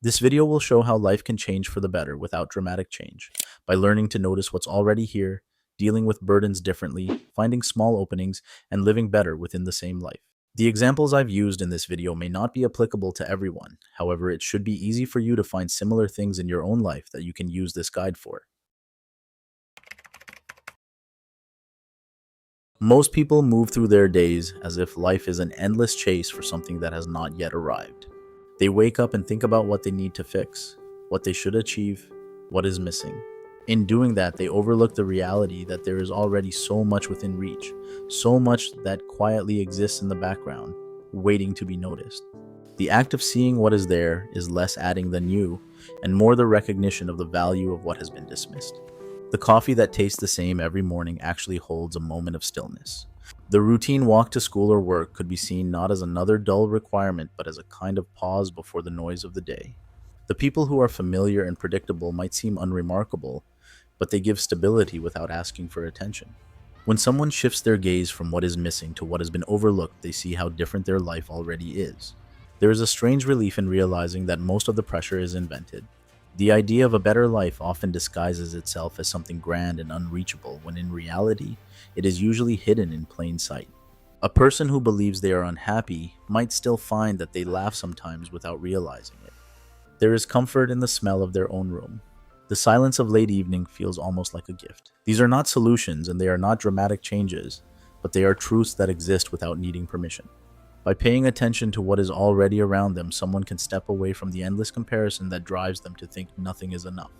This video will show how life can change for the better without dramatic change, by learning to notice what's already here, dealing with burdens differently, finding small openings, and living better within the same life. The examples I've used in this video may not be applicable to everyone, however, it should be easy for you to find similar things in your own life that you can use this guide for. Most people move through their days as if life is an endless chase for something that has not yet arrived. They wake up and think about what they need to fix, what they should achieve, what is missing. In doing that, they overlook the reality that there is already so much within reach, so much that quietly exists in the background, waiting to be noticed. The act of seeing what is there is less adding than new, and more the recognition of the value of what has been dismissed. The coffee that tastes the same every morning actually holds a moment of stillness. The routine walk to school or work could be seen not as another dull requirement, but as a kind of pause before the noise of the day. The people who are familiar and predictable might seem unremarkable, but they give stability without asking for attention. When someone shifts their gaze from what is missing to what has been overlooked, they see how different their life already is. There is a strange relief in realizing that most of the pressure is invented. The idea of a better life often disguises itself as something grand and unreachable, when in reality, it is usually hidden in plain sight. A person who believes they are unhappy might still find that they laugh sometimes without realizing it. There is comfort in the smell of their own room. The silence of late evening feels almost like a gift. These are not solutions and they are not dramatic changes, but they are truths that exist without needing permission. By paying attention to what is already around them, someone can step away from the endless comparison that drives them to think nothing is enough.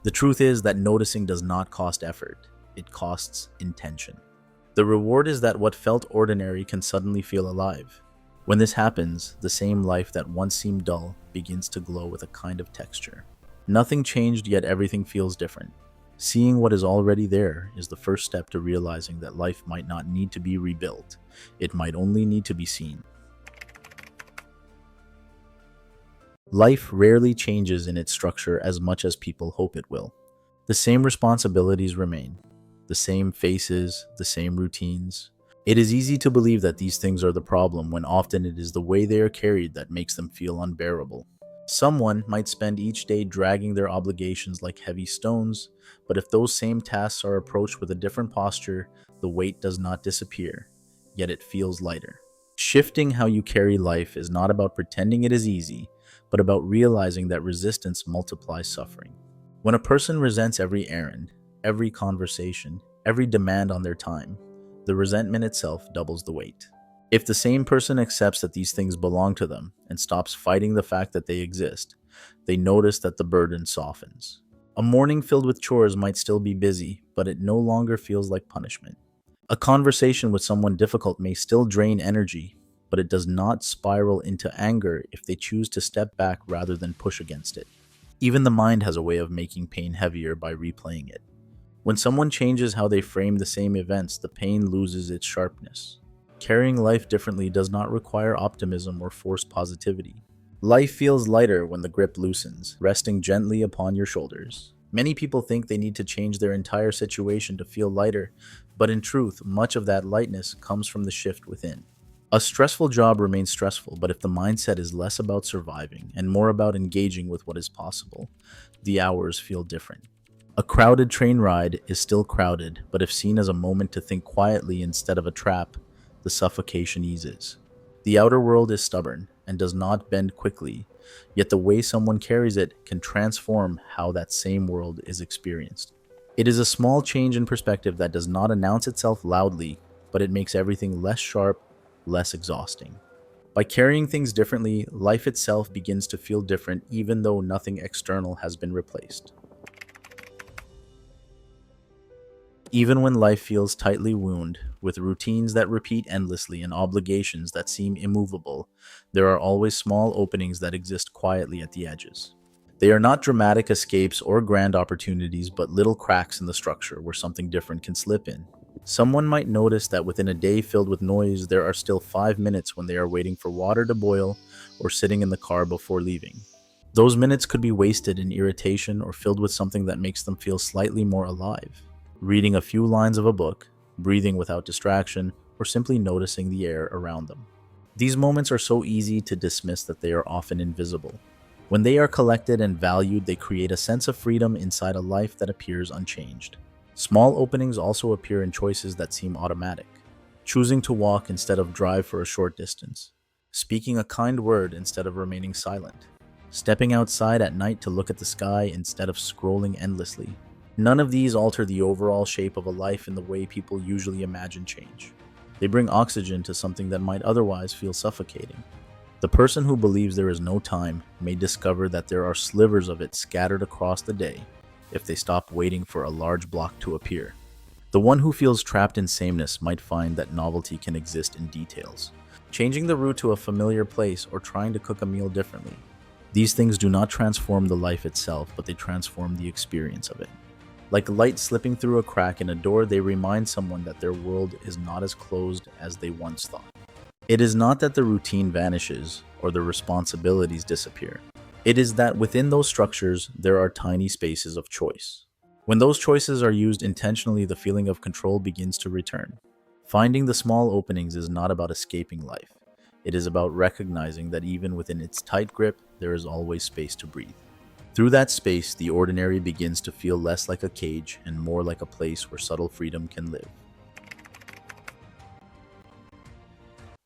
The truth is that noticing does not cost effort, it costs intention. The reward is that what felt ordinary can suddenly feel alive. When this happens, the same life that once seemed dull begins to glow with a kind of texture. Nothing changed, yet everything feels different. Seeing what is already there is the first step to realizing that life might not need to be rebuilt. It might only need to be seen. Life rarely changes in its structure as much as people hope it will. The same responsibilities remain, the same faces, the same routines. It is easy to believe that these things are the problem when often it is the way they are carried that makes them feel unbearable. Someone might spend each day dragging their obligations like heavy stones, but if those same tasks are approached with a different posture, the weight does not disappear, yet it feels lighter. Shifting how you carry life is not about pretending it is easy, but about realizing that resistance multiplies suffering. When a person resents every errand, every conversation, every demand on their time, the resentment itself doubles the weight. If the same person accepts that these things belong to them and stops fighting the fact that they exist, they notice that the burden softens. A morning filled with chores might still be busy, but it no longer feels like punishment. A conversation with someone difficult may still drain energy, but it does not spiral into anger if they choose to step back rather than push against it. Even the mind has a way of making pain heavier by replaying it. When someone changes how they frame the same events, the pain loses its sharpness. Carrying life differently does not require optimism or forced positivity. Life feels lighter when the grip loosens, resting gently upon your shoulders. Many people think they need to change their entire situation to feel lighter, but in truth, much of that lightness comes from the shift within. A stressful job remains stressful, but if the mindset is less about surviving and more about engaging with what is possible, the hours feel different. A crowded train ride is still crowded, but if seen as a moment to think quietly instead of a trap, the suffocation eases. The outer world is stubborn and does not bend quickly, yet the way someone carries it can transform how that same world is experienced. It is a small change in perspective that does not announce itself loudly, but it makes everything less sharp, less exhausting. By carrying things differently, life itself begins to feel different even though nothing external has been replaced. Even when life feels tightly wound, with routines that repeat endlessly and obligations that seem immovable, there are always small openings that exist quietly at the edges. They are not dramatic escapes or grand opportunities, but little cracks in the structure where something different can slip in. Someone might notice that within a day filled with noise, there are still 5 minutes when they are waiting for water to boil or sitting in the car before leaving. Those minutes could be wasted in irritation or filled with something that makes them feel slightly more alive. Reading a few lines of a book, breathing without distraction, or simply noticing the air around them. These moments are so easy to dismiss that they are often invisible. When they are collected and valued, they create a sense of freedom inside a life that appears unchanged. Small openings also appear in choices that seem automatic. Choosing to walk instead of drive for a short distance. Speaking a kind word instead of remaining silent. Stepping outside at night to look at the sky instead of scrolling endlessly. None of these alter the overall shape of a life in the way people usually imagine change. They bring oxygen to something that might otherwise feel suffocating. The person who believes there is no time may discover that there are slivers of it scattered across the day if they stop waiting for a large block to appear. The one who feels trapped in sameness might find that novelty can exist in details. Changing the route to a familiar place or trying to cook a meal differently. These things do not transform the life itself, but they transform the experience of it. Like light slipping through a crack in a door, they remind someone that their world is not as closed as they once thought. It is not that the routine vanishes or the responsibilities disappear. It is that within those structures, there are tiny spaces of choice. When those choices are used intentionally, the feeling of control begins to return. Finding the small openings is not about escaping life. It is about recognizing that even within its tight grip, there is always space to breathe. Through that space, the ordinary begins to feel less like a cage and more like a place where subtle freedom can live.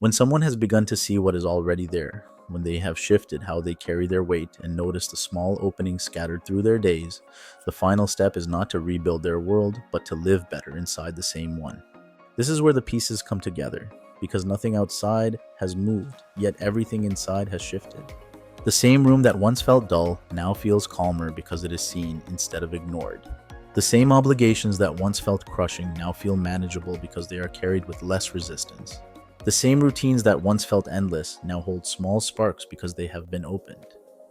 When someone has begun to see what is already there, when they have shifted how they carry their weight and noticed the small openings scattered through their days, the final step is not to rebuild their world, but to live better inside the same one. This is where the pieces come together, because nothing outside has moved, yet everything inside has shifted. The same room that once felt dull now feels calmer because it is seen instead of ignored. The same obligations that once felt crushing now feel manageable because they are carried with less resistance. The same routines that once felt endless now hold small sparks because they have been opened.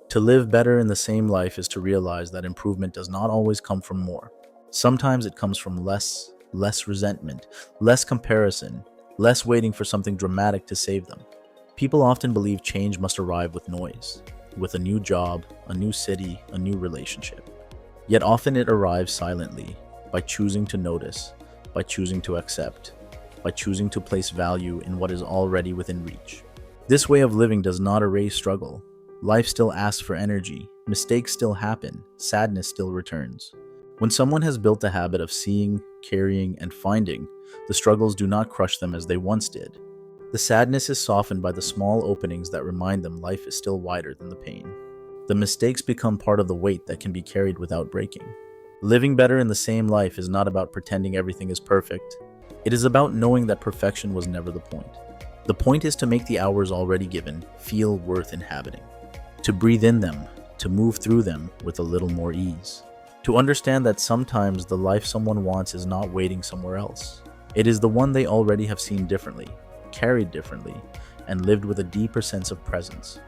To live better in the same life is to realize that improvement does not always come from more. Sometimes it comes from less resentment, less comparison, less waiting for something dramatic to save them. People often believe change must arrive with noise, with a new job, a new city, a new relationship. Yet often it arrives silently, by choosing to notice, by choosing to accept, by choosing to place value in what is already within reach. This way of living does not erase struggle. Life still asks for energy, mistakes still happen, sadness still returns. When someone has built the habit of seeing, carrying, and finding, the struggles do not crush them as they once did. The sadness is softened by the small openings that remind them life is still wider than the pain. The mistakes become part of the weight that can be carried without breaking. Living better in the same life is not about pretending everything is perfect. It is about knowing that perfection was never the point. The point is to make the hours already given feel worth inhabiting, to breathe in them, to move through them with a little more ease, to understand that sometimes the life someone wants is not waiting somewhere else. It is the one they already have seen differently, carried differently, and lived with a deeper sense of presence.